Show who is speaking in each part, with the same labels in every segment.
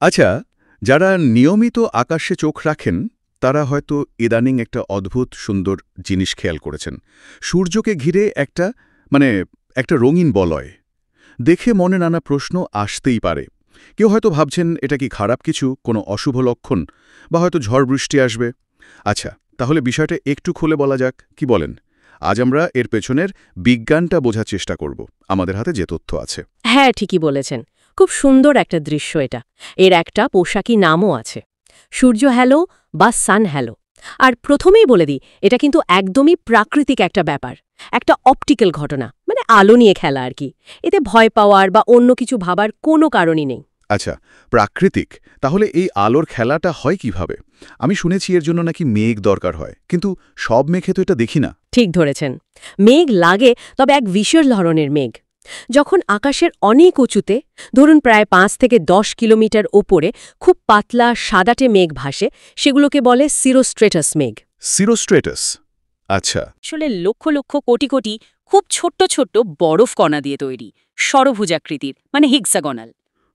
Speaker 1: আচ্ছা, যারা নিয়মিত আকাশে চোখ রাখেন তারা হয়তো ইদানিং একটা অদ্ভুত সুন্দর জিনিস খেয়াল করেছেন। সূর্যকে ঘিরে একটা রঙিন বলয়। দেখে মনে নানা প্রশ্ন আসতেই পারে। কেউ হয়তো ভাবছেন এটা কি খারাপ কিছু, কোনো অশুভ লক্ষণ, বা হয়তো ঝড় বৃষ্টি আসবে। আচ্ছা, তাহলে বিষয়টা একটু খুলে বলা যাক, কি বলেন? আজ আমরা এর পেছনের বিজ্ঞানটা বোঝার চেষ্টা করব, আমাদের হাতে যে তথ্য আছে।
Speaker 2: হ্যাঁ, ঠিকই বলেছেন। খুব সুন্দর একটা দৃশ্য এটা। এর একটা পোশাকি নামও আছে, সূর্য হ্যালো বা সান হ্যালো। আর প্রথমেই বলে দিই, এটা কিন্তু একদমই প্রাকৃতিক একটা ব্যাপার, একটা অপটিক্যাল ঘটনা, মানে আলো নিয়ে খেলা আর কি। এতে ভয় পাওয়ার বা অন্য কিছু ভাবার কোনো কারণই নেই।
Speaker 1: আচ্ছা, প্রাকৃতিক। তাহলে এই আলোর খেলাটা হয় কিভাবে? আমি শুনেছি এর জন্য নাকি মেঘ দরকার হয়, কিন্তু সব মেঘে তো এটা দেখি না।
Speaker 2: ঠিক ধরেছেন, মেঘ লাগে, তবে এক বিশেষ ধরনের মেঘ। যখন আকাশের অনেক উঁচুতে, ধরুন প্রায় ৫ থেকে ১০ কিলোমিটার ওপরে, খুব পাতলা সাদাটে মেঘ ভাসে, সেগুলোকে বলে সিরোস্ট্রেটাস মেঘ।
Speaker 1: সিরোস্ট্রেটাস। আচ্ছা।
Speaker 3: আসলে লক্ষ লক্ষ কোটি কোটি খুব ছোট্ট ছোট্ট বরফ কণা দিয়ে তৈরি, ষড়ভুজাকৃতির, মানে হেক্সাগোনাল।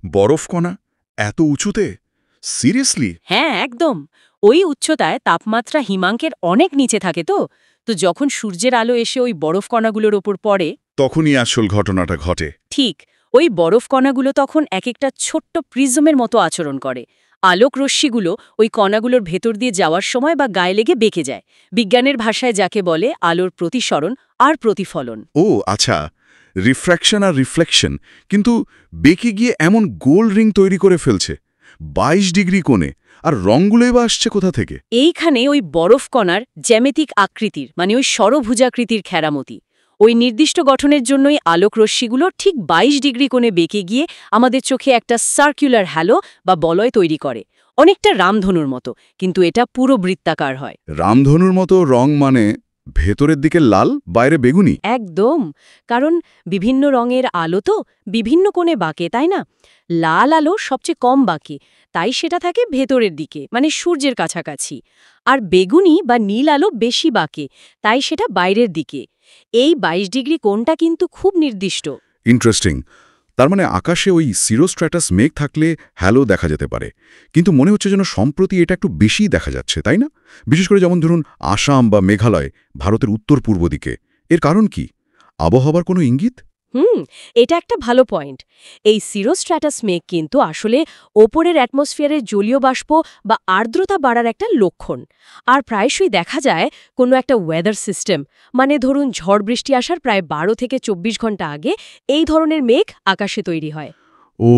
Speaker 1: বরফ কণা? এত উঁচুতে? সিরিয়াসলি?
Speaker 3: হ্যাঁ, একদম। ওই উচ্চতায় তাপমাত্রা হিমাঙ্কের অনেক নিচে থাকে তো তো যখন সূর্যের আলো এসে ওই বরফ কণাগুলোর ওপর পড়ে,
Speaker 1: তখনই আসল ঘটনাটা ঘটে।
Speaker 3: ঠিক ওই বরফ কণাগুলো তখন এক একটা ছোট্ট প্রিজমের মতো আচরণ করে। আলোক রশ্মিগুলো ওই কণাগুলোর ভেতর দিয়ে যাওয়ার সময় বা গায়ে লেগে বেঁকে যায়। বিজ্ঞানের ভাষায় যাকে বলে আলোর প্রতিসরণ আর প্রতিফলন।
Speaker 1: ও আচ্ছা, রিফ্র্যাকশন আর রিফ্লেকশন। কিন্তু বেঁকে গিয়ে এমন গোল রিং তৈরি করে ফেলছে ২২ ডিগ্রি কোণে, আর রঙগুলোই বা আসছে কোথা থেকে?
Speaker 3: এইখানে ওই বরফ কণার জ্যামিতিক আকৃতির, মানে ওই ষড়ভুজাকৃতির খেরামতি। ওই নির্দিষ্ট গঠনের জন্যই আলোক রশ্মিগুলো ঠিক ২২ ডিগ্রি কোণে বেঁকে গিয়ে আমাদের চোখে একটা সার্কুলার হ্যালো বা বলয় তৈরি করে, অনেকটা রামধনুর মতো, কিন্তু এটা পুরো বৃত্তাকার হয়।
Speaker 1: রামধনুর মতো রং মানে ভেতরের দিকে লাল, বাইরে বেগুনি?
Speaker 3: একদম, কারণ বিভিন্ন রঙের আলো তো বিভিন্ন কোণে বাঁকে, তাই না? লাল আলো সবচেয়ে কম বাঁকে, তাই সেটা থাকে ভেতরের দিকে, মানে সূর্যের কাছাকাছি। আর বেগুনি বা নীল আলো বেশি বাঁকে, তাই সেটা বাইরের দিকে। এই ২২ ডিগ্রি কোণটা কিন্তু খুব নির্দিষ্ট।
Speaker 1: ইন্টারেস্টিং। তার মানে আকাশে ওই সিরোস্ট্র্যাটাস মেঘ থাকলে হ্যালো দেখা যেতে পারে, কিন্তু মনে হচ্ছে যেন সম্প্রতি এটা একটু বেশিই দেখা যাচ্ছে, তাই না? বিশেষ করে যেমন ধরুন আসাম বা মেঘালয়, ভারতের উত্তর পূর্ব দিকে। এর কারণ কি? আবহাওয়ার কোনো ইঙ্গিত?
Speaker 3: এটা একটা ভালো পয়েন্ট। এই সিরোস্ট্র্যাটাস মেঘ কিন্তু আসলে ওপরের অ্যাটমসফিয়ারের জলীয় বাষ্প বা আর্দ্রতা বাড়ার একটা লক্ষণ। আর প্রায়শই দেখা যায় কোনো একটা ওয়েদার সিস্টেম, মানে ধরুন ঝড় বৃষ্টি আসার প্রায় ১২ থেকে ২৪ ঘন্টা আগে এই ধরনের মেঘ আকাশে তৈরি হয়।
Speaker 1: ও,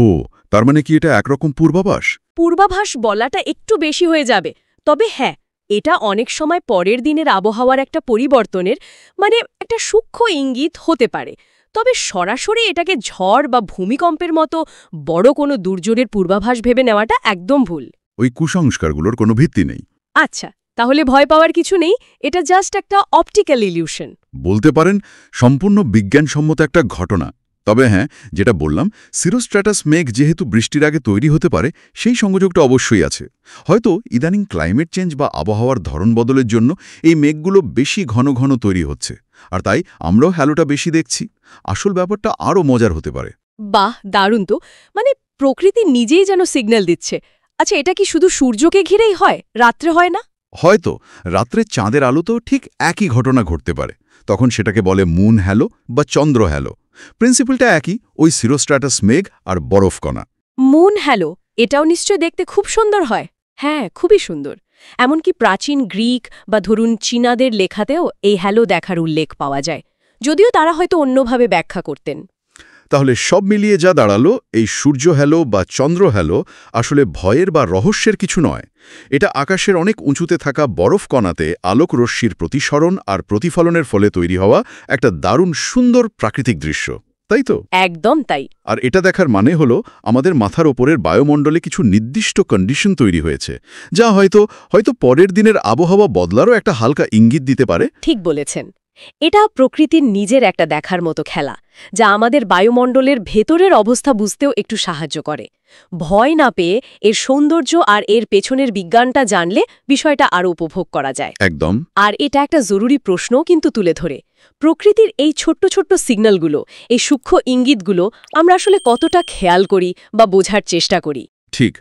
Speaker 1: তার মানে কি এটা একরকম পূর্বাভাস?
Speaker 3: পূর্বাভাস বলাটা একটু বেশি হয়ে যাবে, তবে হ্যাঁ, এটা অনেক সময় পরের দিনের আবহাওয়ার একটা পরিবর্তনের, মানে একটা সূক্ষ্ম ইঙ্গিত হতে পারে। তবে সরাসরি এটাকে ঝড় বা ভূমিকম্পের মতো বড় কোনো দুর্যোগের পূর্বাভাস ভেবে নেওয়াটা একদম ভুল।
Speaker 1: ওই কুসংস্কারগুলোর কোনো ভিত্তি নেই?
Speaker 3: আচ্ছা, তাহলে ভয় পাওয়ার কিছু নেই, এটা জাস্ট একটা অপটিক্যাল ইলিউশন।
Speaker 1: বলতে পারেন সম্পূর্ণ বিজ্ঞানসম্মত একটা ঘটনা। তবে হ্যাঁ, যেটা বললাম, সিরোস্ট্র্যাটাস মেঘ যেহেতু বৃষ্টির আগে তৈরি হতে পারে, সেই সংযোগটা অবশ্যই আছে। হয়তো ইদানিং ক্লাইমেট চেঞ্জ বা আবহাওয়ার ধরন বদলের জন্য এই মেঘগুলো বেশি ঘন ঘন তৈরি হচ্ছে, আর তাই আমরাও হ্যালোটা বেশি দেখছি। আসল ব্যাপারটা আরও মজার হতে পারে।
Speaker 3: বাহ, দারুণ তো! মানে প্রকৃতি নিজেই যেন সিগন্যাল দিচ্ছে। আচ্ছা, এটা কি শুধু সূর্যকে ঘিরেই হয়, রাত্রে হয় না?
Speaker 1: হয়তো রাত্রে চাঁদের আলোতেও ঠিক একই ঘটনা ঘটতে পারে। তখন সেটাকে বলে মুন হ্যালো বা চন্দ্র হ্যালো। প্রিন্সিপালটা একই, ওই সিরোস্ট্র্যাটাস মেঘ আর বরফ কণা।
Speaker 3: মুন হ্যালো, এটাও নিশ্চয় দেখতে খুব সুন্দর হয়। হ্যাঁ, খুবই সুন্দর। এমনকি প্রাচীন গ্রিক বা ধরুন চীনাদের লেখাতেও এই হ্যালো দেখার উল্লেখ পাওয়া যায়, যদিও তারা হয়তো অন্যভাবে ব্যাখ্যা করতেন।
Speaker 1: তাহলে সব মিলিয়ে যা দাঁড়ালো, এই সূর্য হ্যালো বা চন্দ্র হ্যালো আসলে ভয়ের বা রহস্যের কিছু নয়। এটা আকাশের অনেক উঁচুতে থাকা বরফ কণাতে আলোক রশ্মির প্রতিসরণ আর প্রতিফলনের ফলে তৈরি হওয়া একটা দারুণ সুন্দর প্রাকৃতিক দৃশ্য, তাই তো?
Speaker 3: একদম তাই।
Speaker 1: আর এটা দেখার মানে হলো আমাদের মাথার ওপরের বায়ুমণ্ডলে কিছু নির্দিষ্ট কন্ডিশন তৈরি হয়েছে, যা হয়তো পরের দিনের আবহাওয়া বদলারও একটা হালকা ইঙ্গিত দিতে পারে।
Speaker 3: ঠিক বলেছেন। এটা প্রকৃতির নিজের একটা দেখার মতো খেলা, যা আমাদের বায়ুমণ্ডলের ভেতরের অবস্থা বুঝতেও একটু সাহায্য করে। ভয় না পেয়ে এর সৌন্দর্য আর এর পেছনের বিজ্ঞানটা জানলে বিষয়টা আরও উপভোগ করা যায়।
Speaker 1: একদম।
Speaker 3: আর এটা একটা জরুরি প্রশ্নও কিন্তু তুলে ধরে, প্রকৃতির এই ছোট্ট ছোট্ট সিগন্যালগুলো, এই সূক্ষ্ম ইঙ্গিতগুলো আমরা আসলে কতটা খেয়াল করি বা বোঝার চেষ্টা করি।
Speaker 1: ঠিক